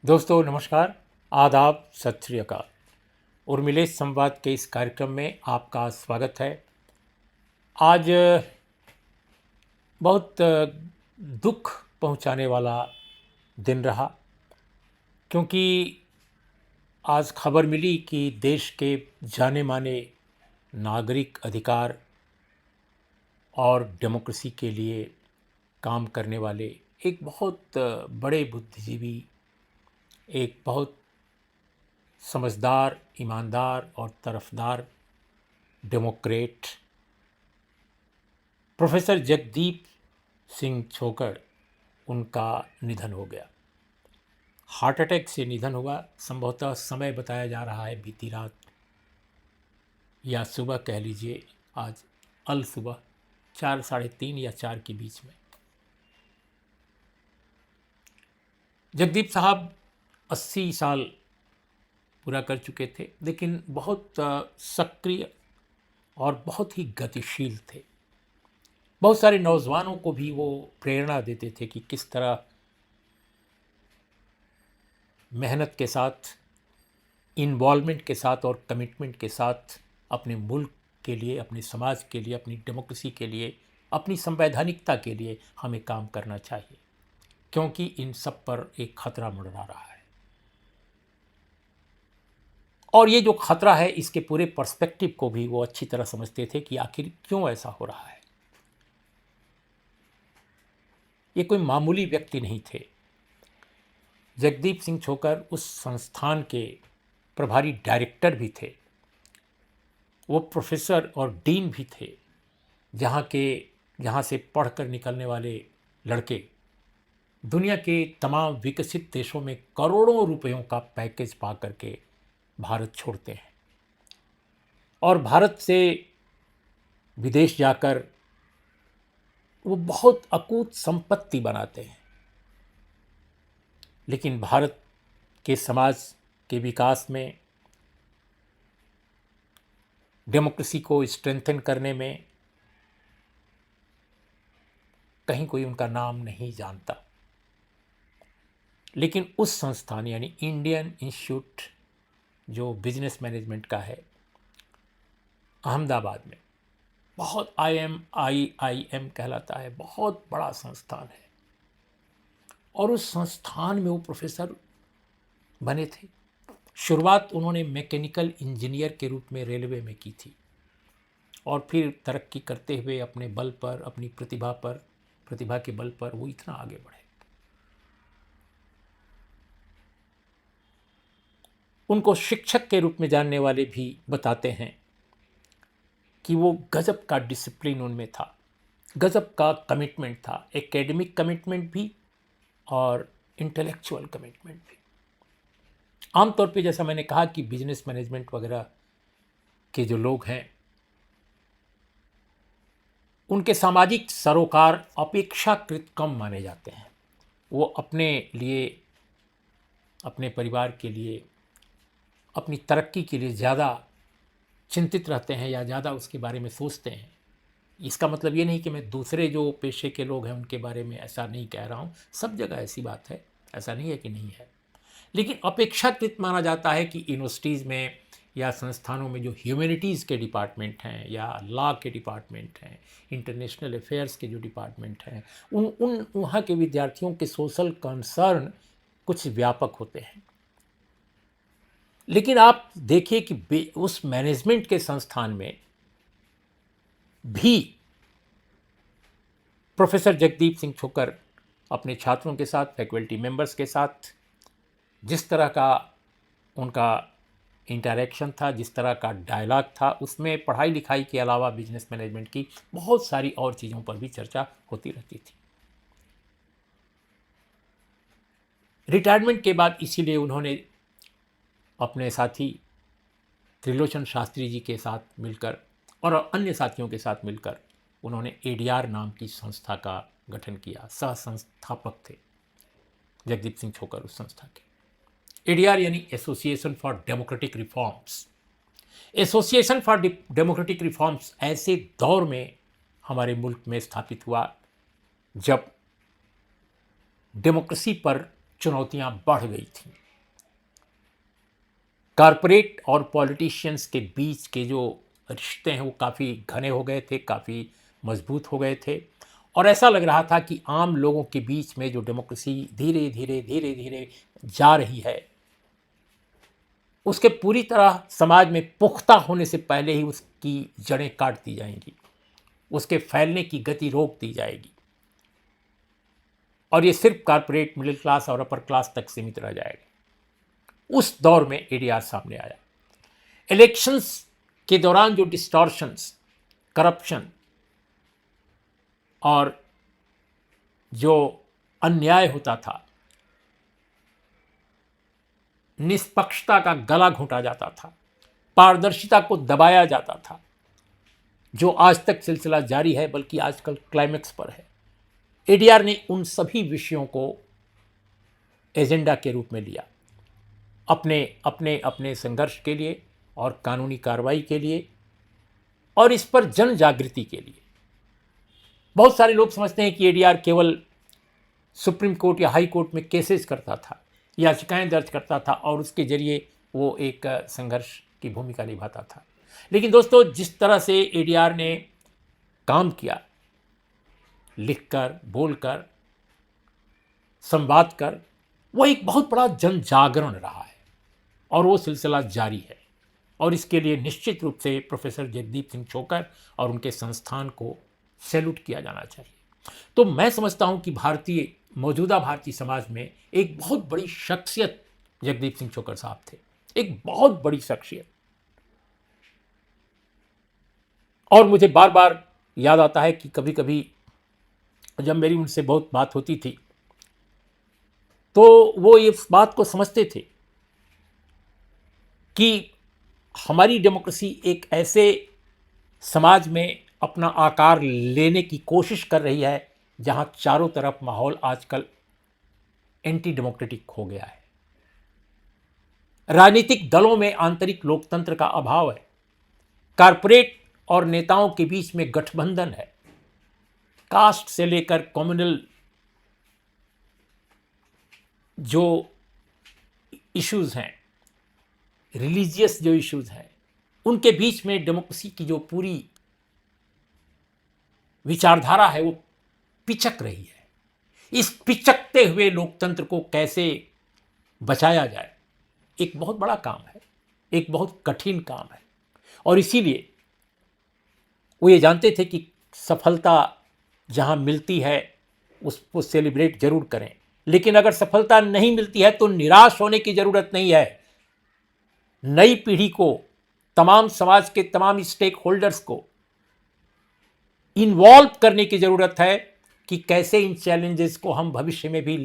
दोस्तों नमस्कार, आदाब, सत श्री अकाल। उर्मिलेश संवाद के इस कार्यक्रम में आपका स्वागत है। आज बहुत दुख पहुंचाने वाला दिन रहा, क्योंकि आज खबर मिली कि देश के जाने माने नागरिक अधिकार और डेमोक्रेसी के लिए काम करने वाले एक बहुत बड़े बुद्धिजीवी, एक बहुत समझदार, ईमानदार और तरफदार डेमोक्रेट प्रोफेसर जगदीप सिंह छोकर, उनका निधन हो गया। हार्ट अटैक से निधन हुआ। संभवतः समय बताया जा रहा है बीती रात या सुबह कह लीजिए, आज अल सुबह 4, साढ़े 3 या 4 के बीच में। जगदीप साहब 80 साल पूरा कर चुके थे, लेकिन बहुत सक्रिय और बहुत ही गतिशील थे। बहुत सारे नौजवानों को भी वो प्रेरणा देते थे कि किस तरह मेहनत के साथ, इन्वॉल्वमेंट के साथ और कमिटमेंट के साथ अपने मुल्क के लिए, अपने समाज के लिए, अपनी डेमोक्रेसी के लिए, अपनी संवैधानिकता के लिए हमें काम करना चाहिए, क्योंकि इन सब पर एक खतरा मंडरा रहा है। और ये जो खतरा है, इसके पूरे पर्सपेक्टिव को भी वो अच्छी तरह समझते थे कि आखिर क्यों ऐसा हो रहा है। ये कोई मामूली व्यक्ति नहीं थे। जगदीप सिंह छोकर उस संस्थान के प्रभारी डायरेक्टर भी थे। वो प्रोफेसर और डीन भी थे, जहाँ से पढ़कर निकलने वाले लड़के दुनिया के तमाम विकसित देशों में करोड़ों रुपयों का पैकेज पा करके भारत छोड़ते हैं और भारत से विदेश जाकर वो बहुत अकूत संपत्ति बनाते हैं। लेकिन भारत के समाज के विकास में, डेमोक्रेसी को स्ट्रेंथन करने में कहीं कोई उनका नाम नहीं जानता। लेकिन उस संस्थान यानी इंडियन इंस्टीट्यूट जो बिजनेस मैनेजमेंट का है अहमदाबाद में, बहुत IIM कहलाता है, बहुत बड़ा संस्थान है। और उस संस्थान में वो प्रोफेसर बने थे। शुरुआत उन्होंने मैकेनिकल इंजीनियर के रूप में रेलवे में की थी और फिर तरक्की करते हुए अपने बल पर, अपनी प्रतिभा के बल पर वो इतना आगे बढ़े। उनको शिक्षक के रूप में जानने वाले भी बताते हैं कि वो गजब का डिसिप्लिन उनमें था, गजब का कमिटमेंट था, एकेडमिक कमिटमेंट भी और इंटेलेक्चुअल कमिटमेंट भी। आमतौर पे जैसा मैंने कहा कि बिजनेस मैनेजमेंट वगैरह के जो लोग हैं, उनके सामाजिक सरोकार अपेक्षाकृत कम माने जाते हैं। वो अपने लिए, अपने परिवार के लिए, अपनी तरक्की के लिए ज़्यादा चिंतित रहते हैं या ज़्यादा उसके बारे में सोचते हैं। इसका मतलब ये नहीं कि मैं दूसरे जो पेशे के लोग हैं उनके बारे में ऐसा नहीं कह रहा हूँ, सब जगह ऐसी बात है, ऐसा नहीं है कि नहीं है। लेकिन अपेक्षाकृत माना जाता है कि यूनिवर्सिटीज़ में या संस्थानों में जो ह्यूमैनिटीज़ के डिपार्टमेंट हैं या लॉ के डिपार्टमेंट हैं, इंटरनेशनल अफेयर्स के जो डिपार्टमेंट हैं, उन वहाँ के विद्यार्थियों के सोशल कंसर्न कुछ व्यापक होते हैं। लेकिन आप देखिए कि उस मैनेजमेंट के संस्थान में भी प्रोफेसर जगदीप सिंह छोकर अपने छात्रों के साथ, फैकल्टी मेंबर्स के साथ जिस तरह का उनका इंटरेक्शन था, जिस तरह का डायलॉग था, उसमें पढ़ाई लिखाई के अलावा बिजनेस मैनेजमेंट की बहुत सारी और चीज़ों पर भी चर्चा होती रहती थी। रिटायरमेंट के बाद इसीलिए उन्होंने अपने साथी त्रिलोचन शास्त्री जी के साथ मिलकर और अन्य साथियों के साथ मिलकर उन्होंने ADR नाम की संस्था का गठन किया। सह संस्थापक थे जगदीप सिंह छोकर उस संस्था के। ADR यानी association for democratic reforms. Association for democratic reforms ऐसे दौर में हमारे मुल्क में स्थापित हुआ जब डेमोक्रेसी पर चुनौतियां बढ़ गई थीं। कॉरपोरेट और पॉलिटिशियंस के बीच के जो रिश्ते हैं वो काफ़ी घने हो गए थे, काफ़ी मजबूत हो गए थे, और ऐसा लग रहा था कि आम लोगों के बीच में जो डेमोक्रेसी धीरे धीरे धीरे धीरे जा रही है, उसके पूरी तरह समाज में पुख्ता होने से पहले ही उसकी जड़ें काट दी जाएंगी, उसके फैलने की गति रोक दी जाएगी, और ये सिर्फ कॉरपोरेट, मिडिल क्लास और अपर क्लास तक सीमित रह जाएगा। उस दौर में एडीआर सामने आया। इलेक्शंस के दौरान जो डिस्टॉर्शंस, करप्शन और जो अन्याय होता था, निष्पक्षता का गला घोंटा जाता था, पारदर्शिता को दबाया जाता था, जो आज तक सिलसिला जारी है, बल्कि आजकल क्लाइमेक्स पर है। एडीआर ने उन सभी विषयों को एजेंडा के रूप में लिया, अपने अपने अपने संघर्ष के लिए और कानूनी कार्रवाई के लिए, और इस पर जन जागृति के लिए। बहुत सारे लोग समझते हैं कि एडीआर केवल सुप्रीम कोर्ट या हाई कोर्ट में केसेस करता था, याचिकाएं दर्ज करता था, और उसके जरिए वो एक संघर्ष की भूमिका निभाता था। लेकिन दोस्तों, जिस तरह से एडीआर ने काम किया, लिखकर, बोलकर, संवाद कर, वो एक बहुत बड़ा जन जागरण रहा है, और वो सिलसिला जारी है। और इसके लिए निश्चित रूप से प्रोफेसर जगदीप सिंह छोकर और उनके संस्थान को सैल्यूट किया जाना चाहिए। तो मैं समझता हूं कि मौजूदा भारतीय समाज में एक बहुत बड़ी शख्सियत जगदीप सिंह छोकर साहब थे, एक बहुत बड़ी शख्सियत। और मुझे बार बार याद आता है कि कभी कभी जब मेरी उनसे बहुत बात होती थी, तो वो इस बात को समझते थे कि हमारी डेमोक्रेसी एक ऐसे समाज में अपना आकार लेने की कोशिश कर रही है जहां चारों तरफ माहौल आजकल एंटी डेमोक्रेटिक हो गया है। राजनीतिक दलों में आंतरिक लोकतंत्र का अभाव है, कारपोरेट और नेताओं के बीच में गठबंधन है, कास्ट से लेकर कम्युनल जो इश्यूज हैं, रिलीजियस जो इश्यूज हैं, उनके बीच में डेमोक्रेसी की जो पूरी विचारधारा है वो पिचक रही है। इस पिचकते हुए लोकतंत्र को कैसे बचाया जाए, एक बहुत बड़ा काम है, एक बहुत कठिन काम है। और इसीलिए वो ये जानते थे कि सफलता जहां मिलती है उसको सेलिब्रेट जरूर करें, लेकिन अगर सफलता नहीं मिलती है तो निराश होने की जरूरत नहीं है। नई पीढ़ी को, तमाम समाज के तमाम स्टेक होल्डर्स को इन्वॉल्व करने की जरूरत है कि कैसे इन चैलेंजेस को हम भविष्य में भी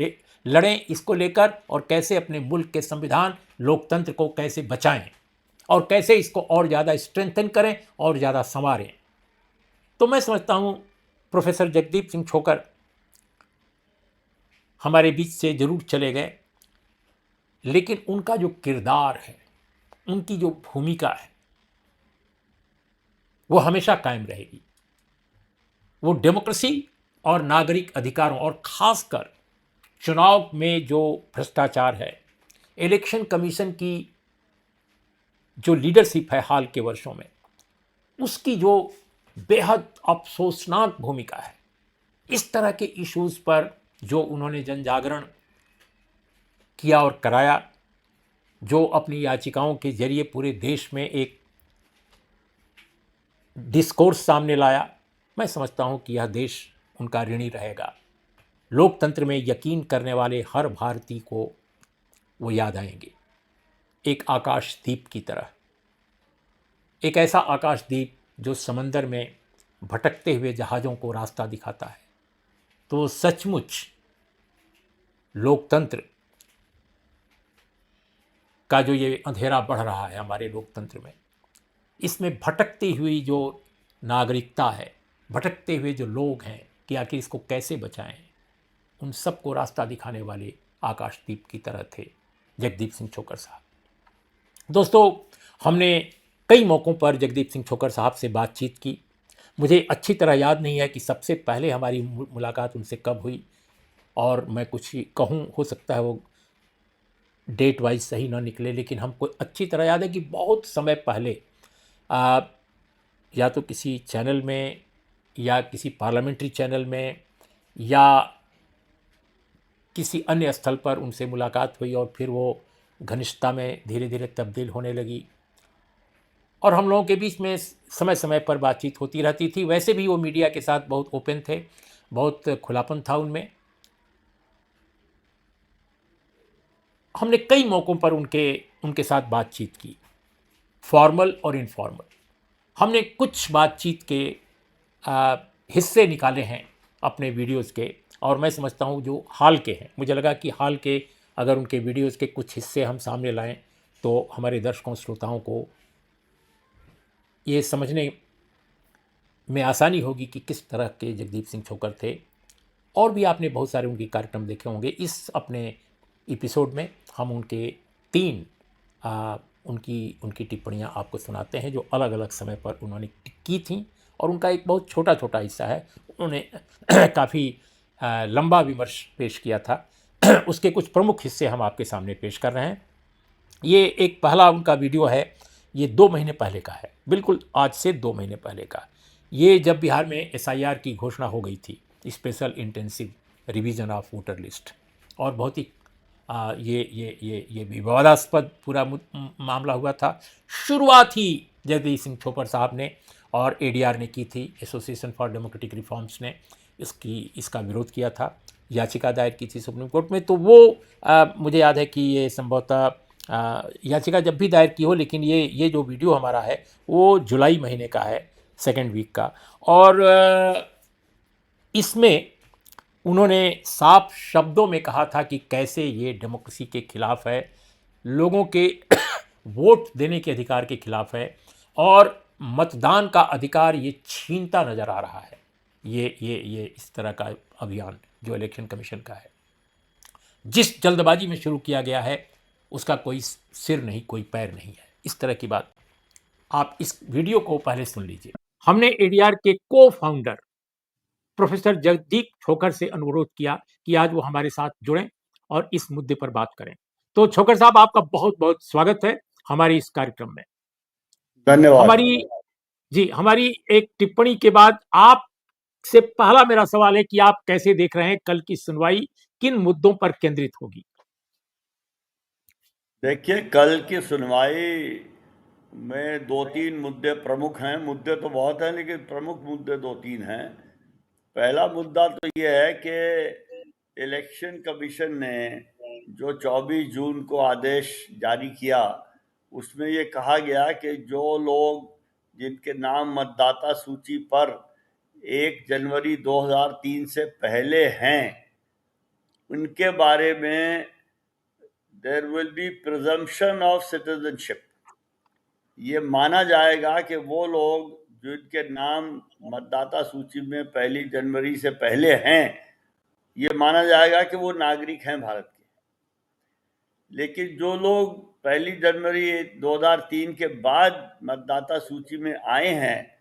लड़ें इसको लेकर, और कैसे अपने मुल्क के संविधान, लोकतंत्र को कैसे बचाएं, और कैसे इसको और ज़्यादा स्ट्रेंथन करें और ज़्यादा संवारें। तो मैं समझता हूं प्रोफेसर जगदीप सिंह छोकर हमारे बीच से जरूर चले गए, लेकिन उनका जो किरदार है, उनकी जो भूमिका है, वो हमेशा कायम रहेगी। वो डेमोक्रेसी और नागरिक अधिकारों, और खासकर चुनाव में जो भ्रष्टाचार है, इलेक्शन कमीशन की जो लीडरशिप है हाल के वर्षों में, उसकी जो बेहद अफसोसनाक भूमिका है, इस तरह के इश्यूज पर जो उन्होंने जन जागरण किया और कराया, जो अपनी याचिकाओं के जरिए पूरे देश में एक डिस्कोर्स सामने लाया, मैं समझता हूं कि यह देश उनका ऋणी रहेगा। लोकतंत्र में यकीन करने वाले हर भारतीय को वो याद आएंगे, एक आकाशदीप की तरह, एक ऐसा आकाशदीप जो समंदर में भटकते हुए जहाज़ों को रास्ता दिखाता है। तो सचमुच लोकतंत्र का जो ये अंधेरा बढ़ रहा है हमारे लोकतंत्र में, इसमें भटकती हुई जो नागरिकता है, भटकते हुए जो लोग हैं कि आखिर इसको कैसे बचाएं, उन सबको रास्ता दिखाने वाले आकाशदीप की तरह थे जगदीप सिंह छोकर साहब। दोस्तों, हमने कई मौक़ों पर जगदीप सिंह छोकर साहब से बातचीत की। मुझे अच्छी तरह याद नहीं है कि सबसे पहले हमारी मुलाकात उनसे कब हुई, और मैं कुछ ही कहूँ, हो सकता है वो डेट वाइज सही ना निकले, लेकिन हमको अच्छी तरह याद है कि बहुत समय पहले आ, या तो किसी चैनल में या किसी पार्लियामेंट्री चैनल में या किसी अन्य स्थल पर उनसे मुलाकात हुई और फिर वो घनिष्ठता में धीरे धीरे तब्दील होने लगी और हम लोगों के बीच में समय समय पर बातचीत होती रहती थी। वैसे भी वो मीडिया के साथ बहुत ओपन थे, बहुत खुलापन था उनमें। हमने कई मौक़ों पर उनके उनके साथ बातचीत की, फॉर्मल और इनफॉर्मल। हमने कुछ बातचीत के हिस्से निकाले हैं अपने वीडियोस के, और मैं समझता हूँ जो हाल के हैं, मुझे लगा कि हाल के अगर उनके वीडियोस के कुछ हिस्से हम सामने लाएं तो हमारे दर्शकों श्रोताओं को ये समझने में आसानी होगी कि किस तरह के जगदीप सिंह छोकर थे। और भी आपने बहुत सारे उनके कार्यक्रम देखे होंगे। इस अपने एपिसोड में हम उनके 3 उनकी उनकी टिप्पणियाँ आपको सुनाते हैं जो अलग अलग समय पर उन्होंने की थी, और उनका एक बहुत छोटा छोटा हिस्सा है। उन्होंने काफ़ी लंबा विमर्श पेश किया था। उसके कुछ प्रमुख हिस्से हम आपके सामने पेश कर रहे हैं। ये एक पहला उनका वीडियो है, ये 2 महीने पहले का है, बिल्कुल आज से 2 महीने पहले का। ये जब बिहार में एसआईआर की घोषणा हो गई थी, special intensive revision of voter list, और बहुत ही ये विवादास्पद पूरा मामला हुआ था। शुरुआत ही जगदीप सिंह छोपर साहब ने और एडीआर ने की थी, एसोसिएशन फॉर डेमोक्रेटिक रिफॉर्म्स ने इसका विरोध किया था, याचिका दायर की थी सुप्रीम कोर्ट में। तो वो मुझे याद है कि ये संभवतः याचिका जब भी दायर की हो, लेकिन ये जो वीडियो हमारा है वो जुलाई महीने का है, सेकेंड वीक का। और इसमें उन्होंने साफ शब्दों में कहा था कि कैसे ये डेमोक्रेसी के खिलाफ है, लोगों के वोट देने के अधिकार के खिलाफ है, और मतदान का अधिकार ये छीनता नज़र आ रहा है। ये इस तरह का अभियान जो इलेक्शन कमीशन का है, जिस जल्दबाजी में शुरू किया गया है उसका कोई सिर नहीं, कोई पैर नहीं है, इस तरह की बात। आप इस वीडियो को पहले सुन लीजिए। हमने एडीआर के को फाउंडर प्रोफेसर जगदीप छोकर से अनुरोध किया कि आज वो हमारे साथ जुड़ें और इस मुद्दे पर बात करें। तो छोकर साहब, आपका बहुत बहुत स्वागत है हमारे इस कार्यक्रम में। धन्यवाद। हमारी एक टिप्पणी के बाद आपसे पहला मेरा सवाल है कि आप कैसे देख रहे हैं कल की सुनवाई, किन मुद्दों पर केंद्रित होगी? देखिए, कल की सुनवाई में 2-3 मुद्दे प्रमुख हैं। मुद्दे तो बहुत हैं, लेकिन प्रमुख मुद्दे 2-3 हैं। पहला मुद्दा तो ये है कि इलेक्शन कमीशन ने जो 24 जून को आदेश जारी किया, उसमें ये कहा गया कि जो लोग जिनके नाम मतदाता सूची पर 1 जनवरी 2003 से पहले हैं, उनके बारे में there will be presumption of citizenship। ये माना जाएगा कि वो लोग जिनके नाम मतदाता सूची में 1 जनवरी से पहले हैं, ये माना जाएगा कि वो नागरिक हैं भारत के। लेकिन जो लोग 1 जनवरी 2003 के बाद मतदाता सूची में आए हैं,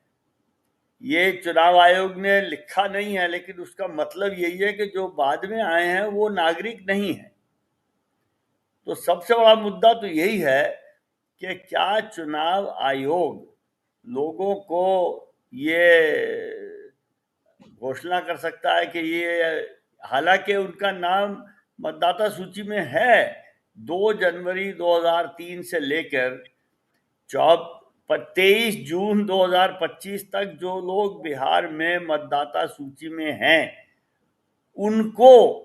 ये चुनाव आयोग ने लिखा नहीं है, लेकिन उसका मतलब यही है कि जो बाद में आए हैं वो नागरिक नहीं है। तो सबसे बड़ा मुद्दा तो यही है कि क्या चुनाव आयोग लोगों को ये घोषणा कर सकता है कि ये, हालांकि उनका नाम मतदाता सूची में है 2 जनवरी 2003 से लेकर 23 जून 2025 तक जो लोग बिहार में मतदाता सूची में हैं, उनको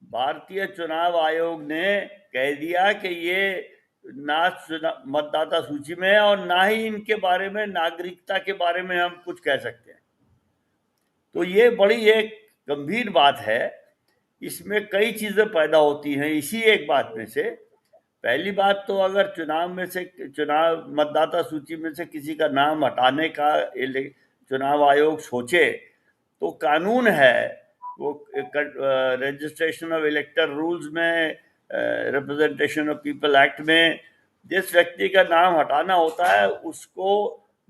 भारतीय चुनाव आयोग ने कह दिया कि ये ना मतदाता सूची में है और ना ही इनके बारे में, नागरिकता के बारे में हम कुछ कह सकते हैं। तो ये बड़ी एक गंभीर बात है। इसमें कई चीजें पैदा होती हैं इसी एक बात में से। पहली बात तो, अगर चुनाव मतदाता सूची में से किसी का नाम हटाने का चुनाव आयोग सोचे तो कानून है, वो रजिस्ट्रेशन ऑफ इलेक्टर रूल्स में, रिप्रेजेंटेशन ऑफ पीपल एक्ट में, जिस व्यक्ति का नाम हटाना होता है उसको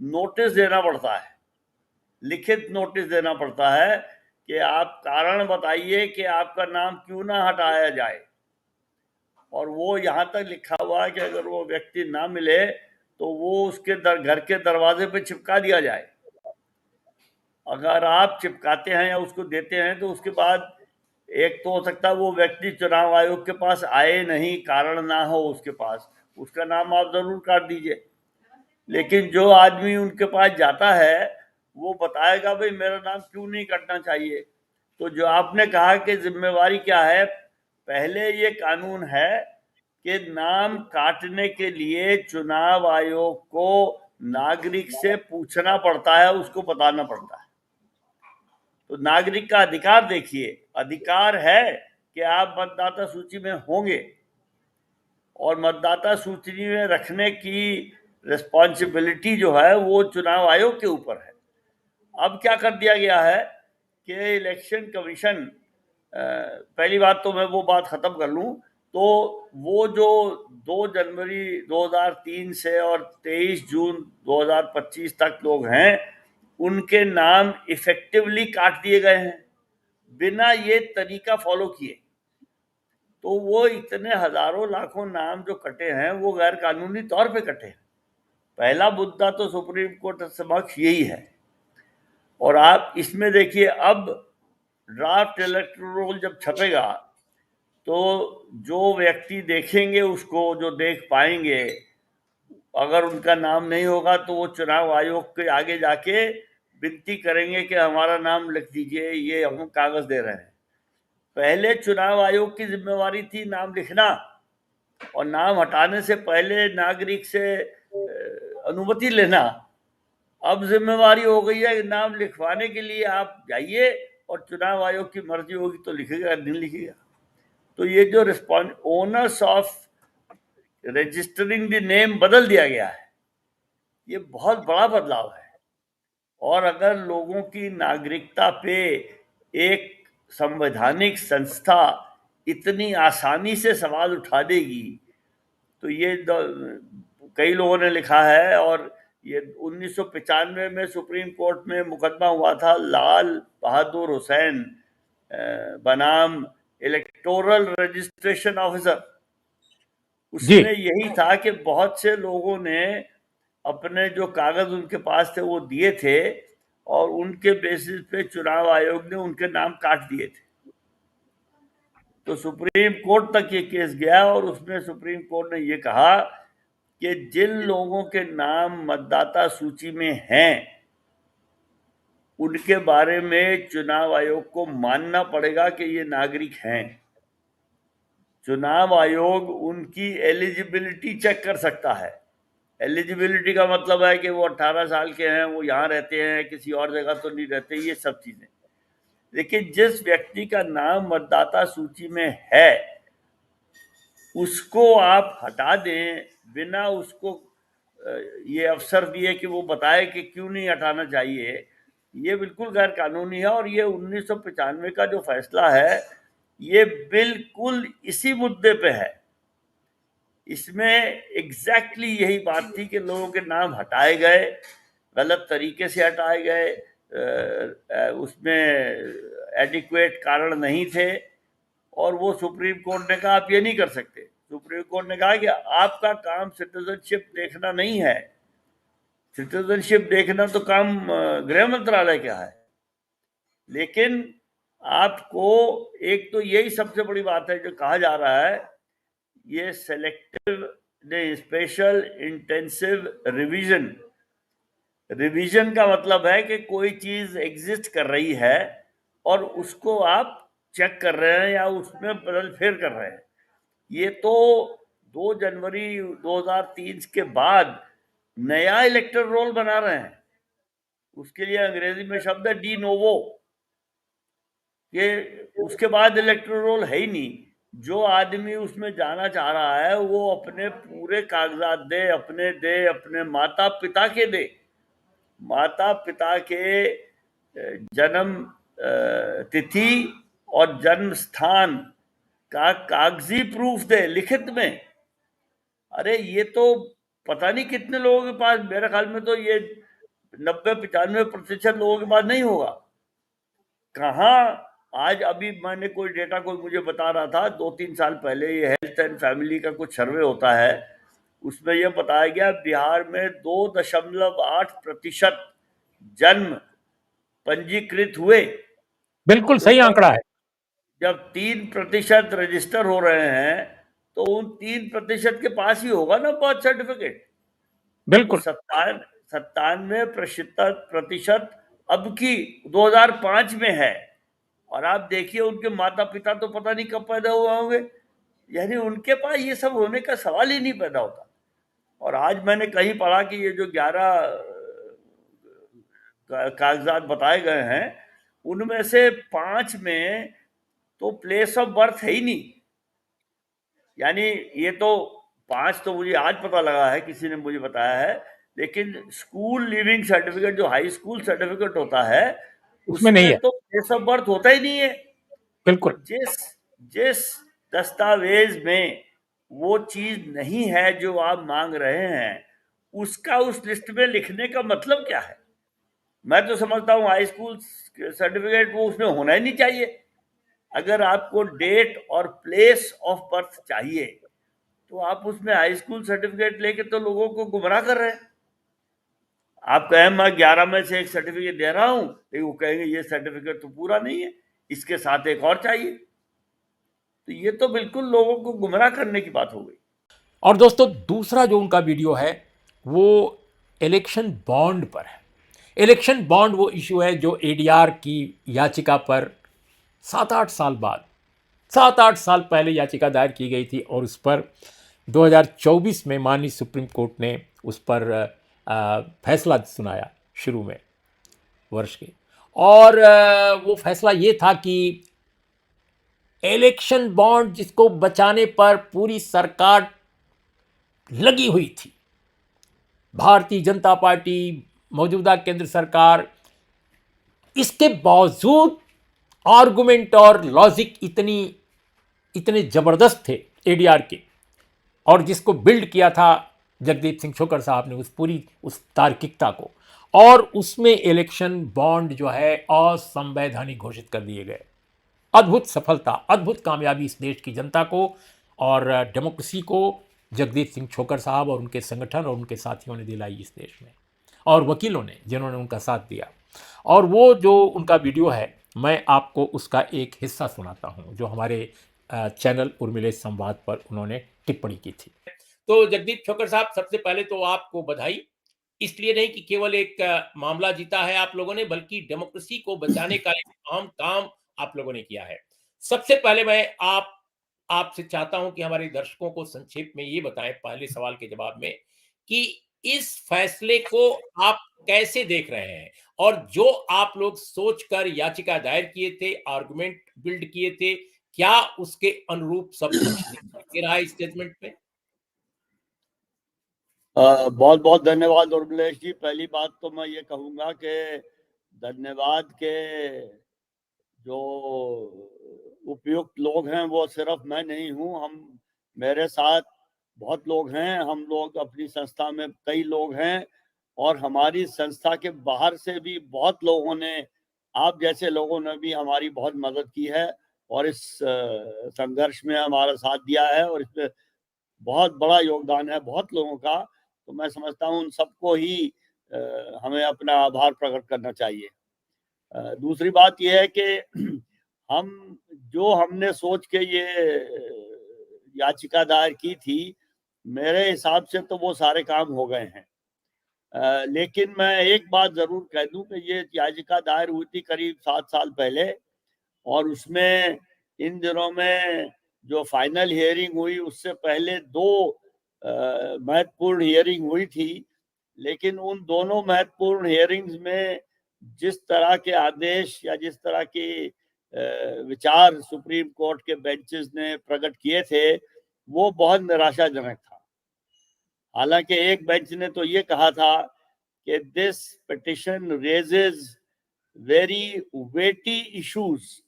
नोटिस देना पड़ता है, लिखित नोटिस देना पड़ता है कि आप कारण बताइए कि आपका नाम क्यों ना हटाया जाए। और वो यहाँ तक लिखा हुआ है कि अगर वो व्यक्ति ना मिले तो वो उसके घर के दरवाजे पे चिपका दिया जाए। अगर आप चिपकाते हैं या उसको देते हैं तो उसके बाद एक तो हो सकता है वो व्यक्ति चुनाव आयोग के पास आए नहीं, कारण ना हो उसके पास, उसका नाम आप जरूर काट दीजिए। लेकिन जो आदमी उनके पास जाता है वो बताएगा भाई मेरा नाम क्यों नहीं कटना चाहिए। तो जो आपने कहा कि जिम्मेवारी क्या है, पहले ये कानून है कि नाम काटने के लिए चुनाव आयोग को नागरिक से पूछना पड़ता है, उसको बताना पड़ता है। तो नागरिक का अधिकार देखिए, अधिकार है कि आप मतदाता सूची में होंगे और मतदाता सूची में रखने की रिस्पॉन्सिबिलिटी जो है वो चुनाव आयोग के ऊपर है। अब क्या कर दिया गया है कि इलेक्शन कमीशन, पहली बात तो मैं वो बात खत्म कर लूं, तो वो जो 2 जनवरी 2003 से और 23 जून 2025 तक लोग हैं, उनके नाम इफेक्टिवली काट दिए गए हैं बिना ये तरीका फॉलो किए। तो वो इतने हजारों लाखों नाम जो कटे हैं वो गैर कानूनी तौर पे कटे हैं। पहला मुद्दा तो सुप्रीम कोर्ट समक्ष यही है। और आप इसमें देखिए, अब ड्राफ्ट इलेक्टोरल रोल जब छपेगा तो जो व्यक्ति देखेंगे उसको, जो देख पाएंगे, अगर उनका नाम नहीं होगा तो वो चुनाव आयोग के आगे जाके विनती करेंगे कि हमारा नाम लिख दीजिए, ये हम कागज दे रहे हैं। पहले चुनाव आयोग की जिम्मेवारी थी नाम लिखना, और नाम हटाने से पहले नागरिक से अनुमति लेना। अब जिम्मेवारी हो गई है नाम लिखवाने के लिए आप जाइए और चुनाव आयोग की मर्जी होगी तो लिखेगा, नहीं लिखेगा। तो ये जो owners of registering the name बदल दिया गया है, ये बहुत बड़ा बदलाव है। और अगर लोगों की नागरिकता पे एक संवैधानिक संस्था इतनी आसानी से सवाल उठा देगी तो ये कई लोगों ने लिखा है, और ये 1995 में सुप्रीम कोर्ट में मुकदमा हुआ था लाल बहादुर हुसैन बनाम इलेक्टोरल रजिस्ट्रेशन ऑफिसर। जी। उसमें यही था कि बहुत से लोगों ने अपने जो कागज उनके पास थे वो दिए थे और उनके बेसिस पे चुनाव आयोग ने उनके नाम काट दिए थे। तो सुप्रीम कोर्ट तक ये केस गया और उसमें सुप्रीम कोर्ट ने ये कहा कि जिन लोगों के नाम मतदाता सूची में हैं उनके बारे में चुनाव आयोग को मानना पड़ेगा कि ये नागरिक हैं। चुनाव आयोग उनकी एलिजिबिलिटी चेक कर सकता है। एलिजिबिलिटी का मतलब है कि वो 18 साल के हैं, वो यहाँ रहते हैं, किसी और जगह तो नहीं रहते, ये सब चीजें। लेकिन जिस व्यक्ति का नाम मतदाता सूची में है उसको आप हटा दें बिना उसको ये अवसर दिए कि वो बताए कि क्यों नहीं हटाना चाहिए, ये बिल्कुल गैर कानूनी है। और ये 1995 का जो फैसला है ये बिल्कुल इसी मुद्दे पे है। इसमें एग्जैक्टली यही बात थी कि लोगों के नाम हटाए गए, गलत तरीके से हटाए गए, उसमें एडिक्वेट कारण नहीं थे, और वो सुप्रीम कोर्ट ने कहा आप ये नहीं कर सकते। सुप्रीम कोर्ट ने कहा कि आपका काम सिटीजनशिप देखना नहीं है, सिटीजनशिप देखना तो काम गृह मंत्रालय का है। लेकिन आपको एक तो यही सबसे बड़ी बात है जो कहा जा रहा है, ये selective special intensive revision. Revision का मतलब है कि कोई चीज एग्जिस्ट कर रही है और उसको आप चेक कर रहे हैं या उसमें बदल फेर कर रहे हैं। ये तो 2 जनवरी 2003 के बाद नया इलेक्टोरल रोल बना रहे हैं। उसके लिए अंग्रेजी में शब्द है डी नोवो। ये उसके बाद इलेक्टोरल रोल है ही नहीं। जो आदमी उसमें जाना चाह रहा है वो अपने पूरे कागजात दे, अपने माता पिता के दे, माता पिता के जन्म तिथि और जन्म स्थान का कागजी प्रूफ दे लिखित में। अरे ये तो पता नहीं कितने लोगों के पास, मेरे ख्याल में तो ये 90-95% लोगों के पास नहीं होगा। कहाँ आज अभी मैंने कोई डेटा कोई मुझे बता रहा था 2-3 साल पहले, ये हेल्थ एंड फैमिली का कुछ सर्वे होता है, उसमें यह बताया गया बिहार में 2.8% जन्म पंजीकृत हुए। बिल्कुल तो सही आंकड़ा है। जब 3% रजिस्टर हो रहे हैं तो उन 3% के पास ही होगा ना बर्थ सर्टिफिकेट। तो बिल्कुल 97% अब की 2005 में है, और आप देखिए उनके माता पिता तो पता नहीं कब पैदा हुए होंगे, यानी उनके पास ये सब होने का सवाल ही नहीं पैदा होता। और आज मैंने कहीं पढ़ा कि ये जो 11 कागजात बताए गए हैं, उनमें से 5 में तो प्लेस ऑफ बर्थ है ही नहीं। यानी ये तो 5 तो मुझे आज पता लगा है, किसी ने मुझे बताया है, लेकिन स्कूल लिविंग सर्टिफिकेट जो हाई स्कूल सर्टिफिकेट होता है, उसमें नहीं उसमें है। तो प्लेस ऑफ बर्थ होता ही नहीं है। तो बिल्कुल जिस जिस दस्तावेज में वो चीज नहीं है जो आप मांग रहे हैं, उसका उस लिस्ट में लिखने का मतलब क्या है? मैं तो समझता हूँ हाई स्कूल सर्टिफिकेट वो उसमें होना ही नहीं चाहिए। अगर आपको डेट और प्लेस ऑफ बर्थ चाहिए तो आप उसमें हाई स्कूल सर्टिफिकेट लेके तो लोगों को गुमराह कर रहे हैं। आप कहें मैं 11 में से एक सर्टिफिकेट दे रहा हूं, लेकिन वो कहेंगे ये सर्टिफिकेट तो पूरा नहीं है, इसके साथ एक और चाहिए। तो ये तो बिल्कुल लोगों को गुमराह करने की बात हो गई। और दोस्तों, दूसरा जो उनका वीडियो है वो इलेक्शन बॉन्ड पर है। इलेक्शन बॉन्ड वो इशू है जो एडीआर की याचिका पर 7-8 साल पहले याचिका दायर की गई थी, और उस पर 2024 में माननीय सुप्रीम कोर्ट ने उस पर फैसला सुनाया शुरू में वर्ष के। और वो फैसला ये था कि इलेक्शन बॉन्ड जिसको बचाने पर पूरी सरकार लगी हुई थी, भारतीय जनता पार्टी, मौजूदा केंद्र सरकार, इसके बावजूद आर्गुमेंट और लॉजिक इतने ज़बरदस्त थे एडीआर के, और जिसको बिल्ड किया था जगदीप सिंह छोकर साहब ने, उस तार्किकता को, और उसमें इलेक्शन बॉन्ड जो है असंवैधानिक घोषित कर दिए गए। अद्भुत सफलता, अद्भुत कामयाबी इस देश की जनता को और डेमोक्रेसी को जगदीप सिंह छोकर साहब और उनके संगठन और उनके साथियों ने दिलाई इस देश में, और वकीलों ने जिन्होंने उनका साथ दिया। और वो जो उनका वीडियो है, मैं आपको उसका एक हिस्सा सुनाता हूं जो हमारे चैनल उर्मिलेश संवाद पर उन्होंने टिप्पणी की थी। तो जगदीप छोकर साहब, सबसे पहले तो आपको बधाई, इसलिए नहीं कि केवल एक मामला जीता है आप लोगों ने, बल्कि डेमोक्रेसी को बचाने का एक अहम काम आप लोगों ने किया है। सबसे पहले मैं आपसे चाहता हूं कि हमारे दर्शकों को संक्षेप में ये बताएं पहले सवाल के जवाब में कि इस फैसले को आप कैसे देख रहे हैं, और जो आप लोग सोचकर याचिका दायर किए थे, आर्गुमेंट बिल्ड किए थे, क्या उसके अनुरूप सब कुछ दिखाई दे रहा है इस जजमेंट में? बहुत बहुत धन्यवाद उर्मिलेश जी। पहली बात तो मैं ये कहूंगा कि धन्यवाद के जो उपयुक्त लोग हैं वो सिर्फ मैं नहीं हूं, मेरे साथ बहुत लोग हैं। हम लोग अपनी संस्था में कई लोग हैं, और हमारी संस्था के बाहर से भी बहुत लोगों ने, आप जैसे लोगों ने भी हमारी बहुत मदद की है और इस संघर्ष में हमारा साथ दिया है, और इसमें बहुत बड़ा योगदान है बहुत लोगों का। तो मैं समझता हूं उन सबको ही हमें अपना आभार प्रकट करना चाहिए। दूसरी बात यह है कि हमने सोच के ये याचिका दायर की थी, मेरे हिसाब से तो वो सारे काम हो गए हैं। लेकिन मैं एक बात जरूर कह दूं कि ये याचिका दायर हुई थी करीब 7 साल पहले, और उसमें इन दिनों में जो फाइनल हियरिंग हुई उससे पहले 2 महत्वपूर्ण हियरिंग हुई थी। लेकिन उन दोनों महत्वपूर्ण हियरिंग्स में जिस तरह के आदेश या जिस तरह के विचार सुप्रीम कोर्ट के बेंचेस ने प्रकट किए थे, वो बहुत निराशाजनक था। हालांकि एक बेंच ने तो ये कहा था कि this petition raises very weighty issues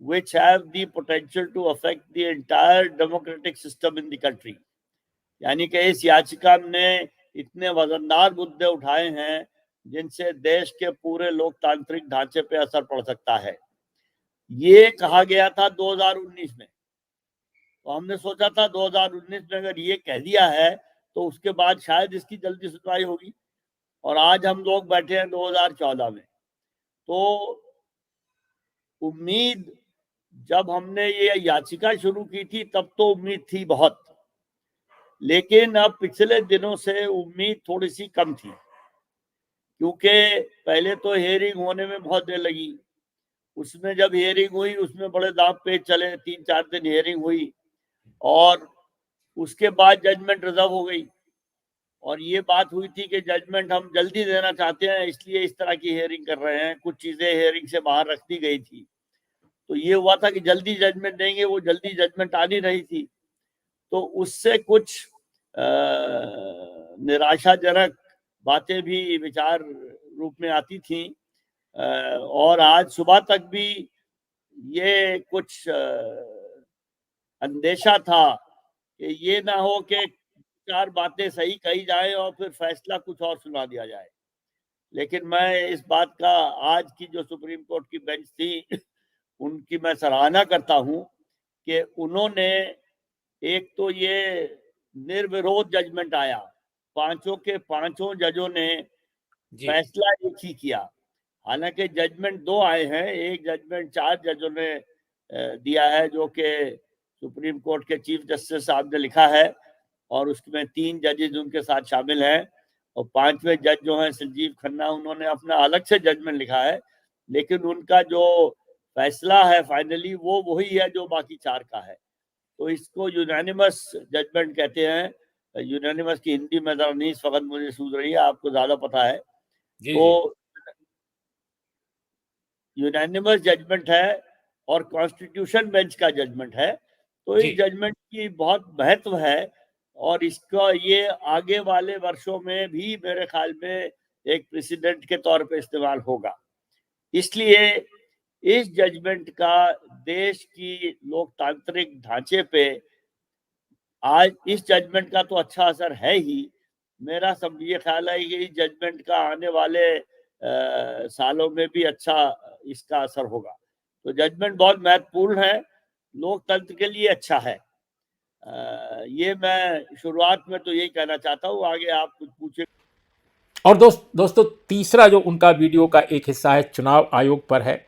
which have the potential to affect the entire democratic system in the country। यानी कि इस याचिका ने इतने वजनदार मुद्दे उठाए हैं जिनसे देश के पूरे लोकतांत्रिक ढांचे पे असर पड़ सकता है। ये कहा गया था 2019 में, तो हमने सोचा था 2019 में अगर ये कह दिया है तो उसके बाद शायद इसकी जल्दी सुनवाई होगी, और आज हम लोग बैठे हैं 2014 में। तो उम्मीद, जब हमने ये याचिका शुरू की थी तब तो उम्मीद थी बहुत, लेकिन अब पिछले दिनों से उम्मीद थोड़ी सी कम थी, क्योंकि पहले तो हियरिंग होने में बहुत देर लगी। उसमें जब हियरिंग हुई उसमें बड़े दांव पेच चले, 3-4 दिन हियरिंग हुई और उसके बाद जजमेंट रिजर्व हो गई। और ये बात हुई थी कि जजमेंट हम जल्दी देना चाहते हैं, इसलिए इस तरह की हियरिंग कर रहे हैं। कुछ चीजें हियरिंग से बाहर रख दी गई थी, तो ये हुआ था कि जल्दी जजमेंट देंगे, वो जल्दी जजमेंट आ नहीं रही थी। तो उससे कुछ निराशाजनक बातें भी विचार रूप में आती थी। और आज सुबह तक भी ये कुछ अंदेशा था कि ये ना हो कि 4 बातें सही कही जाए और फिर फैसला कुछ और सुना दिया जाए। लेकिन मैं इस बात का, आज की जो सुप्रीम कोर्ट की बेंच थी उनकी मैं सराहना करता हूं कि उन्होंने, एक तो ये निर्विरोध जजमेंट आया, पांचों के पांचों जजों ने जी फैसला एक ही किया। हालांकि जजमेंट 2 आए हैं, एक जजमेंट 4 जजों ने दिया है जो कि सुप्रीम कोर्ट के चीफ जस्टिस साहब ने लिखा है, और उसमें 3 जजेज उनके साथ शामिल हैं, और 5वें जज जो हैं संजीव खन्ना, उन्होंने अपना अलग से जजमेंट लिखा है। लेकिन उनका जो फैसला है फाइनली वो वही है जो बाकी 4 का है। तो इसको यूनानिमस जजमेंट कहते हैं। यूनानिमस की हिंदी में जरा नहीं इस वक्त मुझे सूझ रही है, आपको ज्यादा पता है। जी तो जी यूनानिमस जजमेंट है और कॉन्स्टिट्यूशन बेंच का जजमेंट है। तो जी इस जजमेंट की बहुत महत्व है, और इसका ये आगे वाले वर्षों में भी मेरे ख्याल में एक प्रेसिडेंट के तौर पे इस्तेमाल होगा। इसलिए इस जजमेंट का देश की लोकतांत्रिक ढांचे पे, आज इस जजमेंट का तो अच्छा असर है ही। मेरा सब ये ख्याल है कि इस जजमेंट का आने वाले सालों में भी अच्छा इसका असर होगा। तो जजमेंट बहुत महत्वपूर्ण है, लोकतंत्र के लिए अच्छा है। ये मैं शुरुआत में तो यही कहना चाहता हूँ, आगे आप कुछ पूछे। और दोस्तों तीसरा जो उनका वीडियो का एक हिस्सा है चुनाव आयोग पर है।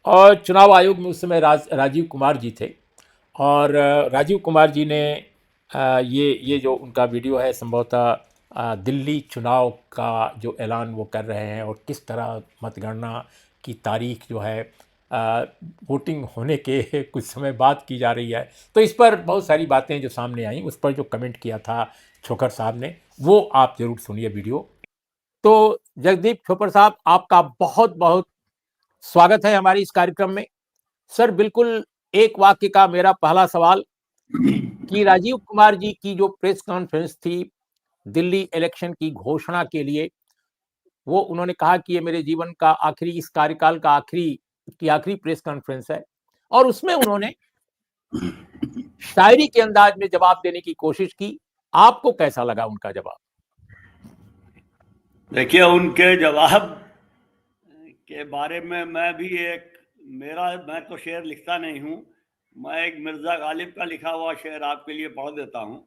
और चुनाव आयोग में उस समय राजीव कुमार जी थे। और राजीव कुमार जी ने ये जो उनका वीडियो है संभवतः दिल्ली चुनाव का जो ऐलान वो कर रहे हैं, और किस तरह मतगणना की तारीख जो है वोटिंग होने के कुछ समय बाद की जा रही है। तो इस पर बहुत सारी बातें जो सामने आई, उस पर जो कमेंट किया था छोकर साहब ने, वो आप ज़रूर सुनिए वीडियो। तो जगदीप छोपर साहब, आपका बहुत बहुत स्वागत है हमारे इस कार्यक्रम में। सर, बिल्कुल एक वाक्य का मेरा पहला सवाल कि राजीव कुमार जी की जो प्रेस कॉन्फ्रेंस थी दिल्ली इलेक्शन की घोषणा के लिए, वो उन्होंने कहा कि ये मेरे जीवन का आखिरी, इस कार्यकाल का आखिरी प्रेस कॉन्फ्रेंस है, और उसमें उन्होंने शायरी के अंदाज में जवाब देने की कोशिश की। आपको कैसा लगा उनका जवाब? देखिए, उनके जवाब के बारे में मैं भी मैं तो शेर लिखता नहीं हूँ। मैं एक मिर्जा गालिब का लिखा हुआ शेर आपके लिए पढ़ देता हूँ।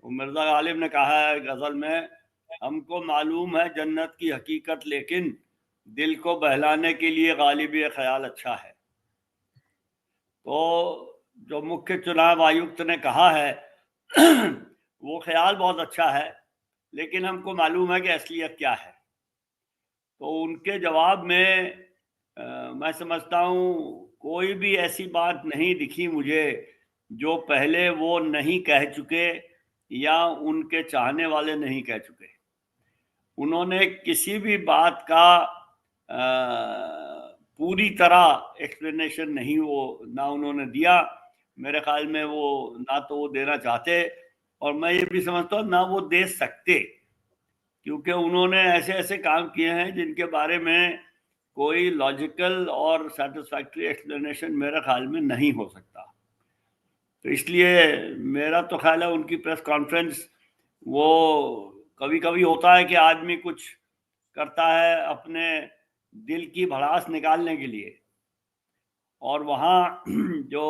मिर्जा गालिब ने कहा है गजल में, हमको मालूम है जन्नत की हकीकत, लेकिन दिल को बहलाने के लिए गालिब ये ख्याल अच्छा है। तो जो मुख्य चुनाव आयुक्त ने कहा है वो ख्याल बहुत अच्छा है, लेकिन हमको मालूम है कि असलियत क्या है। तो उनके जवाब में मैं समझता हूँ कोई भी ऐसी बात नहीं दिखी मुझे जो पहले वो नहीं कह चुके या उनके चाहने वाले नहीं कह चुके। उन्होंने किसी भी बात का पूरी तरह एक्सप्लेनेशन नहीं वो ना उन्होंने दिया। मेरे ख्याल में वो ना तो वो देना चाहते, और मैं ये भी समझता हूँ ना वो दे सकते, क्योंकि उन्होंने ऐसे ऐसे काम किए हैं जिनके बारे में कोई लॉजिकल और सेटिस्फैक्ट्री एक्सप्लेनेशन मेरे ख्याल में नहीं हो सकता। तो इसलिए मेरा तो ख्याल है उनकी प्रेस कॉन्फ्रेंस, वो कभी कभी होता है कि आदमी कुछ करता है अपने दिल की भड़ास निकालने के लिए। और वहाँ जो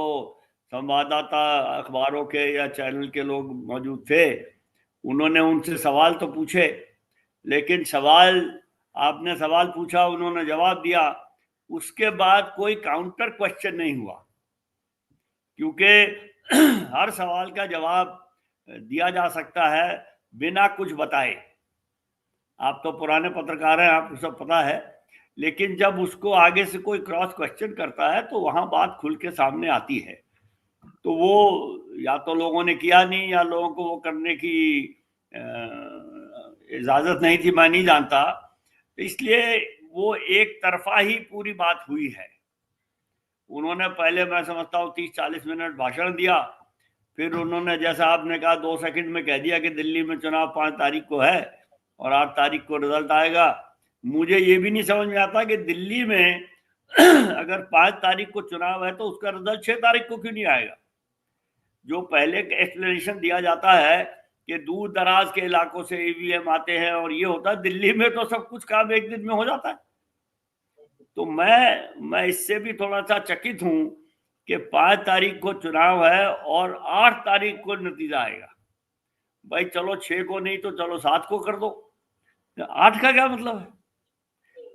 संवाददाता अखबारों के या चैनल के लोग मौजूद थे, उन्होंने उनसे सवाल तो पूछे, लेकिन आपने सवाल पूछा, उन्होंने जवाब दिया, उसके बाद कोई काउंटर क्वेश्चन नहीं हुआ, क्योंकि हर सवाल का जवाब दिया जा सकता है बिना कुछ बताए। आप तो पुराने पत्रकार हैं, आपको सब पता है, लेकिन जब उसको आगे से कोई क्रॉस क्वेश्चन करता है तो वहाँ बात खुल के सामने आती है। तो वो या तो लोगों ने किया नहीं, या लोगों को वो करने की इजाज़त नहीं थी, मैं नहीं जानता। इसलिए वो एक तरफा ही पूरी बात हुई है। उन्होंने पहले, मैं समझता हूँ, 30-40 मिनट भाषण दिया, फिर उन्होंने, जैसा आपने कहा, 2 सेकंड में कह दिया कि दिल्ली में चुनाव 5 तारीख को है और 8 तारीख को रिजल्ट आएगा। मुझे ये भी नहीं समझ में आता कि दिल्ली में अगर 5 तारीख को चुनाव है तो उसका रिजल्ट 6 तारीख को क्यों नहीं आएगा? जो पहले एक्सप्लेनेशन दिया जाता है कि दूर दराज के इलाकों से ईवीएम आते हैं और ये होता है, दिल्ली में तो सब कुछ काम एक दिन में हो जाता है। तो मैं इससे भी थोड़ा सा चकित हूं कि 5 तारीख को चुनाव है और 8 तारीख को नतीजा आएगा। भाई चलो 6 को नहीं तो चलो 7 को कर दो, 8 का क्या मतलब है?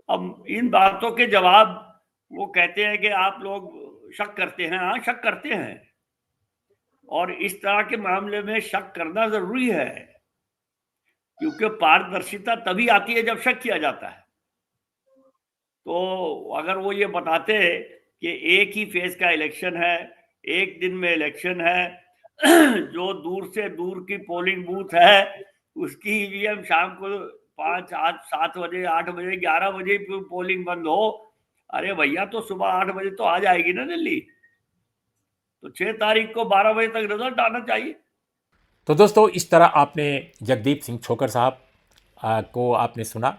अब इन बातों के जवाब वो कहते हैं कि आप लोग शक करते हैं। हाँ, शक करते हैं, और इस तरह के मामले में शक करना जरूरी है, क्योंकि पारदर्शिता तभी आती है जब शक किया जाता है। तो अगर वो ये बताते कि एक ही फेज का इलेक्शन है, एक दिन में इलेक्शन है, जो दूर से दूर की पोलिंग बूथ है उसकी ईवीएम शाम को 5, 8, 7 बजे, 8 बजे, 11 बजे पोलिंग बंद हो, अरे भैया तो सुबह 8 बजे तो आ जाएगी ना दिल्ली। तो 6 तारीख को 12 बजे तक रिजल्ट आना चाहिए। तो दोस्तों, इस तरह आपने जगदीप सिंह छोकर साहब को आपने सुना।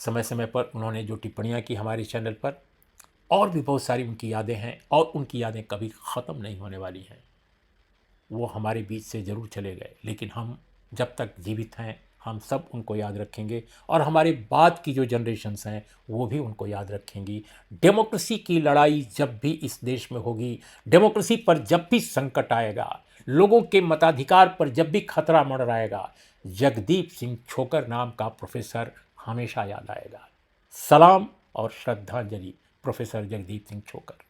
समय समय पर उन्होंने जो टिप्पणियाँ की हमारे चैनल पर, और भी बहुत सारी उनकी यादें हैं, और उनकी यादें कभी ख़त्म नहीं होने वाली हैं। वो हमारे बीच से ज़रूर चले गए, लेकिन हम जब तक जीवित हैं हम सब उनको याद रखेंगे, और हमारे बाद की जो जनरेशन्स हैं वो भी उनको याद रखेंगी। डेमोक्रेसी की लड़ाई जब भी इस देश में होगी, डेमोक्रेसी पर जब भी संकट आएगा, लोगों के मताधिकार पर जब भी खतरा मंडराएगा, जगदीप सिंह छोकर नाम का प्रोफेसर हमेशा याद आएगा। सलाम और श्रद्धांजलि, प्रोफेसर जगदीप सिंह छोकर।